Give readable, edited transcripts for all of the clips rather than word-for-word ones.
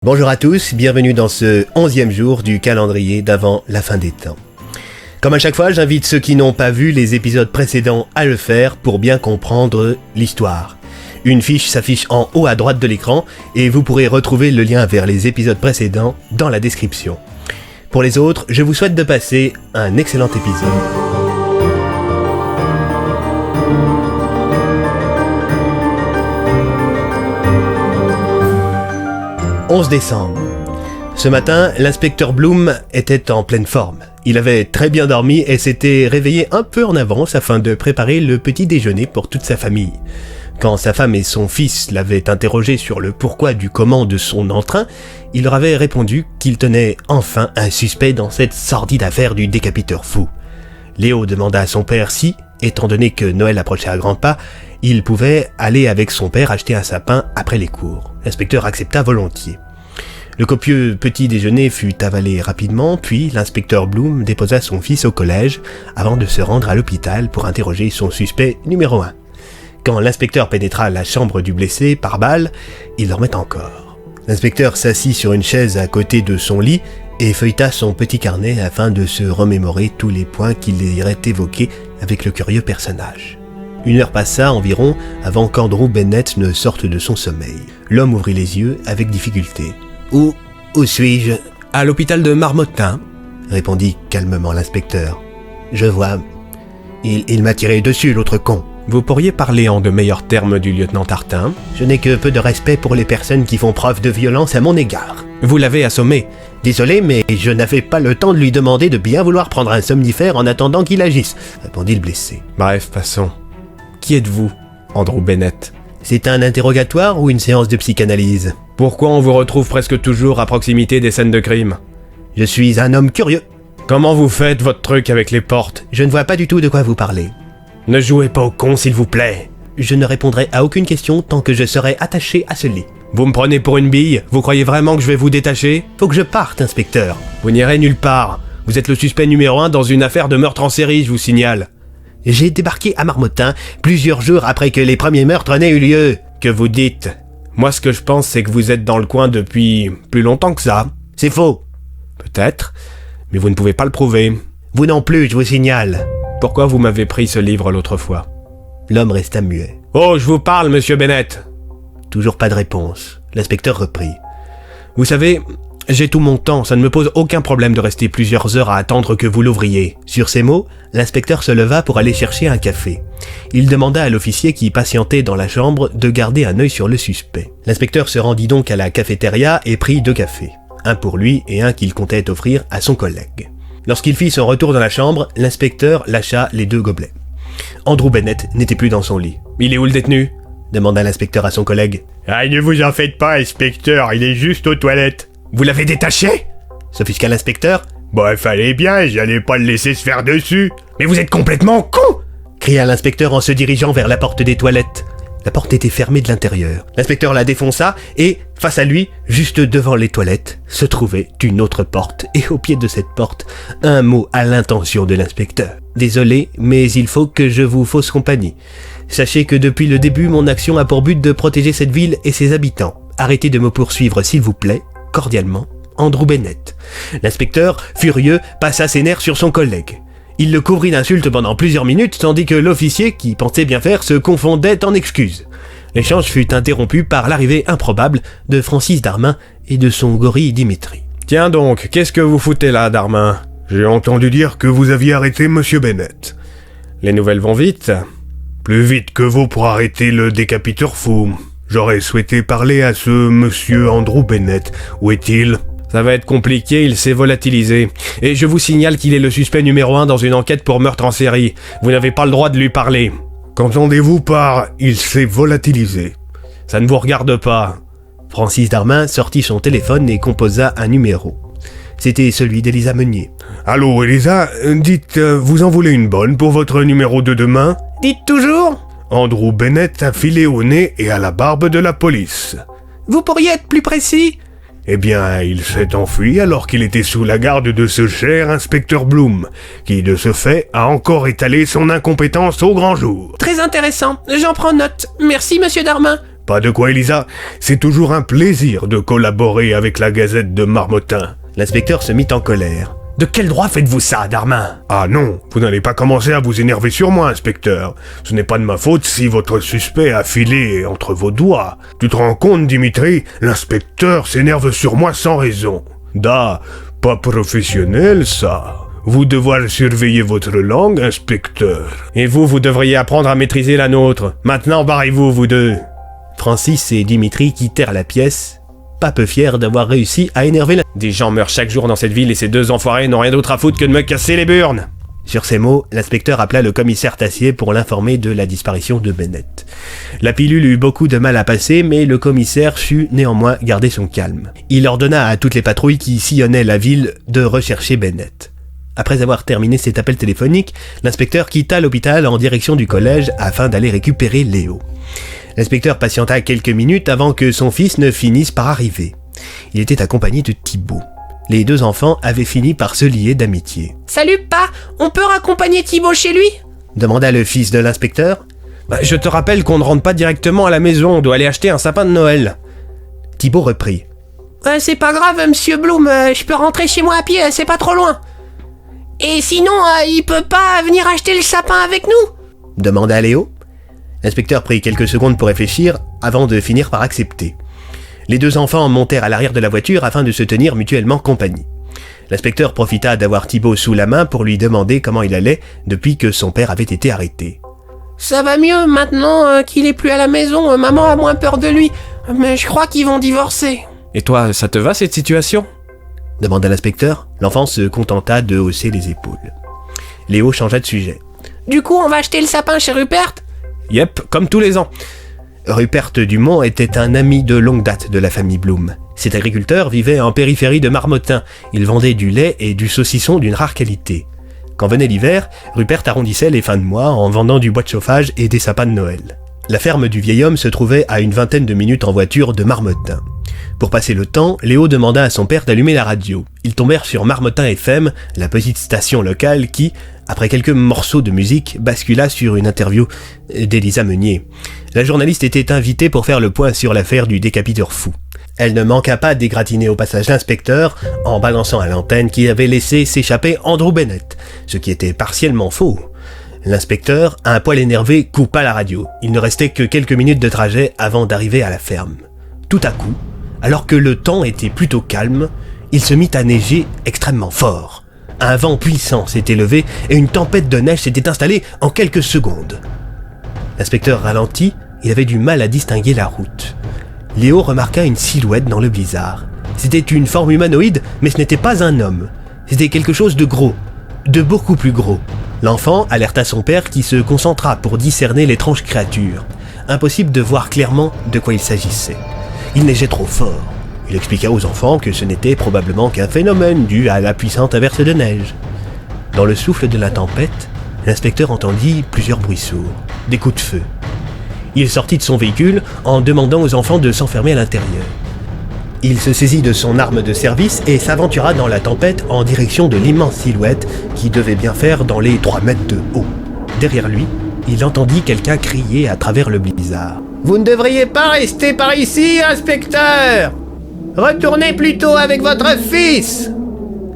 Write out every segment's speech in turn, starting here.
Bonjour à tous, bienvenue dans ce 11e jour du calendrier d'avant la fin des temps. Comme à chaque fois, j'invite ceux qui n'ont pas vu les épisodes précédents à le faire pour bien comprendre l'histoire. Une fiche s'affiche en haut à droite de l'écran et vous pourrez retrouver le lien vers les épisodes précédents dans la description. Pour les autres, je vous souhaite de passer un excellent épisode. 11 décembre. Ce matin, l'inspecteur Bloom était en pleine forme. Il avait très bien dormi et s'était réveillé un peu en avance afin de préparer le petit déjeuner pour toute sa famille. Quand sa femme et son fils l'avaient interrogé sur le pourquoi du comment de son entrain, il leur avait répondu qu'il tenait enfin un suspect dans cette sordide affaire du décapiteur fou. Léo demanda à son père si, étant donné que Noël approchait à grands pas, il pouvait aller avec son père acheter un sapin après les cours. L'inspecteur accepta volontiers. Le copieux petit déjeuner fut avalé rapidement, puis l'inspecteur Bloom déposa son fils au collège avant de se rendre à l'hôpital pour interroger son suspect numéro 1. Quand l'inspecteur pénétra la chambre du blessé par balle, il dormait encore. L'inspecteur s'assit sur une chaise à côté de son lit et feuilleta son petit carnet afin de se remémorer tous les points qu'il irait évoquer avec le curieux personnage. 1 heure passa environ avant qu'Andrew Bennett ne sorte de son sommeil. L'homme ouvrit les yeux avec difficulté. « Où suis-je ?»« À l'hôpital de Marmottin, » répondit calmement l'inspecteur. « Je vois. Il m'a tiré dessus, l'autre con. »« Vous pourriez parler en de meilleurs termes du lieutenant Tartin ? Je n'ai que peu de respect pour les personnes qui font preuve de violence à mon égard. Vous l'avez assommé. Désolé, mais je n'avais pas le temps de lui demander de bien vouloir prendre un somnifère en attendant qu'il agisse, » répondit le blessé. « Bref, passons. Qui êtes-vous, Andrew Bennett ? C'est un interrogatoire ou une séance de psychanalyse ? Pourquoi on vous retrouve presque toujours à proximité des scènes de crime ? Je suis un homme curieux. Comment vous faites votre truc avec les portes ? Je ne vois pas du tout de quoi vous parlez. Ne jouez pas au con, s'il vous plaît. Je ne répondrai à aucune question tant que je serai attaché à ce lit. Vous me prenez pour une bille ? Vous croyez vraiment que je vais vous détacher ? Faut que je parte, inspecteur. Vous n'irez nulle part. Vous êtes le suspect numéro 1 dans une affaire de meurtre en série, je vous signale. J'ai débarqué à Marmottin plusieurs jours après que les premiers meurtres n'aient eu lieu. Que vous dites ? Moi, ce que je pense, c'est que vous êtes dans le coin depuis plus longtemps que ça. C'est faux. Peut-être, mais vous ne pouvez pas le prouver. Vous non plus, je vous signale. Pourquoi vous m'avez pris ce livre l'autre fois ? L'homme resta muet. Oh, je vous parle, monsieur Bennett. Toujours pas de réponse. L'inspecteur reprit. Vous savez, j'ai tout mon temps, ça ne me pose aucun problème de rester plusieurs heures à attendre que vous l'ouvriez. Sur ces mots, l'inspecteur se leva pour aller chercher un café. Il demanda à l'officier qui patientait dans la chambre de garder un œil sur le suspect. L'inspecteur se rendit donc à la cafétéria et prit 2 cafés. Un pour lui et un qu'il comptait offrir à son collègue. Lorsqu'il fit son retour dans la chambre, l'inspecteur lâcha les 2 gobelets. Andrew Bennett n'était plus dans son lit. « Il est où le détenu ?» demanda l'inspecteur à son collègue. « Ah, ne vous en faites pas, inspecteur, il est juste aux toilettes. »« Vous l'avez détaché ?» s'offusqua l'inspecteur. « Bah, fallait bien, j'allais pas le laisser se faire dessus. »« Mais vous êtes complètement con !» cria l'inspecteur en se dirigeant vers la porte des toilettes. La porte était fermée de l'intérieur. L'inspecteur la défonça et, face à lui, juste devant les toilettes, se trouvait une autre porte. Et au pied de cette porte, un mot à l'intention de l'inspecteur. « Désolé, mais il faut que je vous fausse compagnie. Sachez que depuis le début, mon action a pour but de protéger cette ville et ses habitants. Arrêtez de me poursuivre, s'il vous plaît. Cordialement, Andrew Bennett. » L'inspecteur, furieux, passa ses nerfs sur son collègue. Il le couvrit d'insultes pendant plusieurs minutes, tandis que l'officier, qui pensait bien faire, se confondait en excuses. L'échange fut interrompu par l'arrivée improbable de Francis Darmin et de son gorille Dimitri. « Tiens donc, qu'est-ce que vous foutez là, Darmin ? J'ai entendu dire que vous aviez arrêté Monsieur Bennett. Les nouvelles vont vite ? Plus vite que vous pour arrêter le décapiteur fou. J'aurais souhaité parler à ce Monsieur Andrew Bennett. Où est-il ? Ça va être compliqué, il s'est volatilisé. Et je vous signale qu'il est le suspect numéro 1 dans une enquête pour meurtre en série. Vous n'avez pas le droit de lui parler. Qu'entendez-vous par « il s'est volatilisé » ? Ça ne vous regarde pas. Francis Darmin sortit son téléphone et composa un numéro. C'était celui d'Elisa Meunier. « Allô, Elisa, dites, vous en voulez une bonne pour votre numéro de demain ? » ?»« Dites toujours !»« Andrew Bennett a filé au nez et à la barbe de la police. »« Vous pourriez être plus précis ?» Eh bien, il s'est enfui alors qu'il était sous la garde de ce cher inspecteur Bloom, qui, de ce fait, a encore étalé son incompétence au grand jour. Très intéressant, j'en prends note. Merci, monsieur Darmin. Pas de quoi, Elisa. C'est toujours un plaisir de collaborer avec la Gazette de Marmottin. L'inspecteur se mit en colère. De quel droit faites-vous ça, Darmin ? Ah non, vous n'allez pas commencer à vous énerver sur moi, inspecteur. Ce n'est pas de ma faute si votre suspect a filé entre vos doigts. Tu te rends compte, Dimitri ? L'inspecteur s'énerve sur moi sans raison. Da, pas professionnel, ça. Vous devrez surveiller votre langue, inspecteur. Et vous devriez apprendre à maîtriser la nôtre. Maintenant, barrez-vous, vous deux. Francis et Dimitri quittèrent la pièce, pas peu fiers d'avoir réussi à énerver la... Des gens meurent chaque jour dans cette ville et ces deux enfoirés n'ont rien d'autre à foutre que de me casser les burnes. Sur ces mots, l'inspecteur appela le commissaire Tassier pour l'informer de la disparition de Bennett. La pilule eut beaucoup de mal à passer, mais le commissaire sut néanmoins garder son calme. Il ordonna à toutes les patrouilles qui sillonnaient la ville de rechercher Bennett. Après avoir terminé cet appel téléphonique, l'inspecteur quitta l'hôpital en direction du collège afin d'aller récupérer Léo. L'inspecteur patienta quelques minutes avant que son fils ne finisse par arriver. Il était accompagné de Thibaut. Les deux enfants avaient fini par se lier d'amitié. « Salut, pa, on peut raccompagner Thibaut chez lui ?» demanda le fils de l'inspecteur. Je te rappelle qu'on ne rentre pas directement à la maison, on doit aller acheter un sapin de Noël. Thibaut reprit. C'est pas grave, monsieur Bloom, je peux rentrer chez moi à pied, c'est pas trop loin. Et sinon, il peut pas venir acheter le sapin avec nous ? Demanda Léo. L'inspecteur prit quelques secondes pour réfléchir avant de finir par accepter. Les deux enfants montèrent à l'arrière de la voiture afin de se tenir mutuellement compagnie. L'inspecteur profita d'avoir Thibaut sous la main pour lui demander comment il allait depuis que son père avait été arrêté. Ça va mieux maintenant qu'il est plus à la maison, maman a moins peur de lui, mais je crois qu'ils vont divorcer. Et toi, ça te va cette situation ? Demanda l'inspecteur. L'enfant se contenta de hausser les épaules. Léo changea de sujet. Du coup, on va acheter le sapin chez Rupert ? Yep, comme tous les ans. Rupert Dumont était un ami de longue date de la famille Bloom. Cet agriculteur vivait en périphérie de Marmottin. Il vendait du lait et du saucisson d'une rare qualité. Quand venait l'hiver, Rupert arrondissait les fins de mois en vendant du bois de chauffage et des sapins de Noël. La ferme du vieil homme se trouvait à une vingtaine de minutes en voiture de Marmottin. Pour passer le temps, Léo demanda à son père d'allumer la radio. Ils tombèrent sur Marmottin FM, la petite station locale qui, après quelques morceaux de musique, bascula sur une interview d'Élisa Meunier. La journaliste était invitée pour faire le point sur l'affaire du décapiteur fou. Elle ne manqua pas d'égratigner au passage l'inspecteur en balançant à l'antenne qu'il avait laissé s'échapper Andrew Bennett, ce qui était partiellement faux. L'inspecteur, un poil énervé, coupa la radio. Il ne restait que quelques minutes de trajet avant d'arriver à la ferme. Tout à coup, alors que le temps était plutôt calme, il se mit à neiger extrêmement fort. Un vent puissant s'était levé et une tempête de neige s'était installée en quelques secondes. L'inspecteur ralentit, il avait du mal à distinguer la route. Léo remarqua une silhouette dans le blizzard. C'était une forme humanoïde, mais ce n'était pas un homme. C'était quelque chose de gros, de beaucoup plus gros. L'enfant alerta son père qui se concentra pour discerner l'étrange créature. Impossible de voir clairement de quoi il s'agissait. Il neigeait trop fort. Il expliqua aux enfants que ce n'était probablement qu'un phénomène dû à la puissante averse de neige. Dans le souffle de la tempête, l'inspecteur entendit plusieurs bruits sourds, des coups de feu. Il sortit de son véhicule en demandant aux enfants de s'enfermer à l'intérieur. Il se saisit de son arme de service et s'aventura dans la tempête en direction de l'immense silhouette qui devait bien faire dans les 3 mètres de haut. Derrière lui, il entendit quelqu'un crier à travers le blizzard. « Vous ne devriez pas rester par ici, inspecteur ! Retournez plutôt avec votre fils !»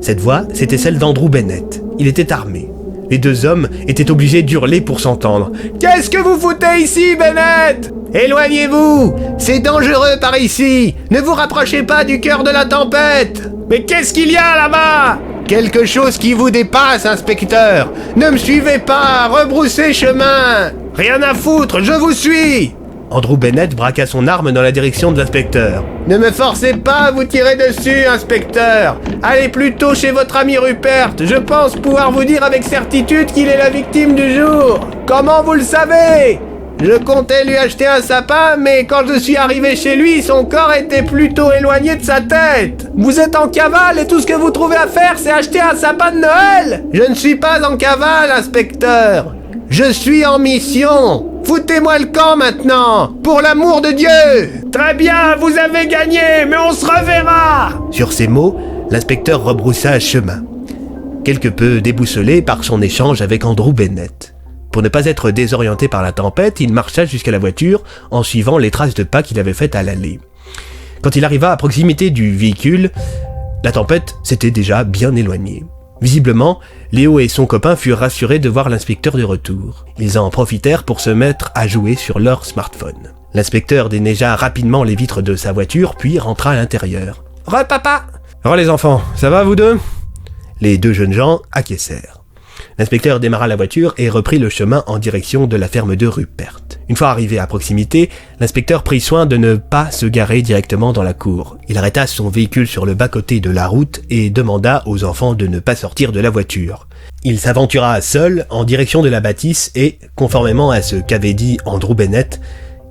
Cette voix, c'était celle d'Andrew Bennett. Il était armé. Les deux hommes étaient obligés d'hurler pour s'entendre. « Qu'est-ce que vous foutez ici, Bennett ? Éloignez-vous ! C'est dangereux par ici ! Ne vous rapprochez pas du cœur de la tempête ! Mais qu'est-ce qu'il y a là-bas ? Quelque chose qui vous dépasse, inspecteur ! Ne me suivez pas ! Rebroussez chemin ! Rien à foutre, je vous suis !» Andrew Bennett braqua son arme dans la direction de l'inspecteur. « Ne me forcez pas à vous tirer dessus, inspecteur. Allez plutôt chez votre ami Rupert. Je pense pouvoir vous dire avec certitude qu'il est la victime du jour. Comment vous le savez ? Je comptais lui acheter un sapin, mais quand je suis arrivé chez lui, son corps était plutôt éloigné de sa tête. Vous êtes en cavale et tout ce que vous trouvez à faire, c'est acheter un sapin de Noël ? Je ne suis pas en cavale, inspecteur. Je suis en mission. Foutez-moi le camp maintenant, pour l'amour de Dieu !» « Très bien, vous avez gagné, mais on se reverra !» Sur ces mots, l'inspecteur rebroussa chemin, quelque peu déboussolé par son échange avec Andrew Bennett. Pour ne pas être désorienté par la tempête, il marcha jusqu'à la voiture en suivant les traces de pas qu'il avait faites à l'allée. Quand il arriva à proximité du véhicule, la tempête s'était déjà bien éloignée. Visiblement, Léo et son copain furent rassurés de voir l'inspecteur de retour. Ils en profitèrent pour se mettre à jouer sur leur smartphone. L'inspecteur déneigea rapidement les vitres de sa voiture, puis rentra à l'intérieur. « Re papa !»« Re les enfants, ça va vous deux ?» Les deux jeunes gens acquiescèrent. L'inspecteur démarra la voiture et reprit le chemin en direction de la ferme de Rupert. Une fois arrivé à proximité, l'inspecteur prit soin de ne pas se garer directement dans la cour. Il arrêta son véhicule sur le bas-côté de la route et demanda aux enfants de ne pas sortir de la voiture. Il s'aventura seul en direction de la bâtisse et, conformément à ce qu'avait dit Andrew Bennett,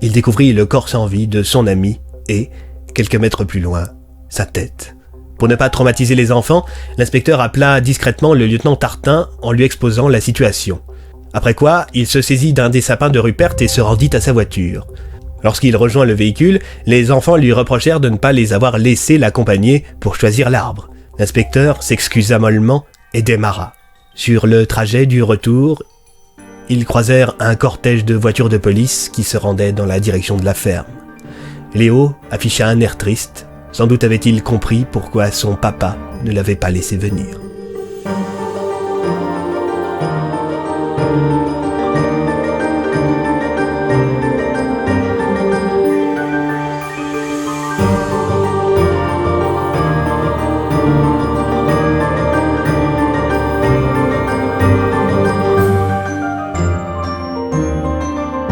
il découvrit le corps sans vie de son ami et, quelques mètres plus loin, sa tête. Pour ne pas traumatiser les enfants, l'inspecteur appela discrètement le lieutenant Tartin en lui exposant la situation. Après quoi, il se saisit d'un des sapins de Rupert et se rendit à sa voiture. Lorsqu'il rejoint le véhicule, les enfants lui reprochèrent de ne pas les avoir laissés l'accompagner pour choisir l'arbre. L'inspecteur s'excusa mollement et démarra. Sur le trajet du retour, ils croisèrent un cortège de voitures de police qui se rendaient dans la direction de la ferme. Léo afficha un air triste. Sans doute avait-il compris pourquoi son papa ne l'avait pas laissé venir.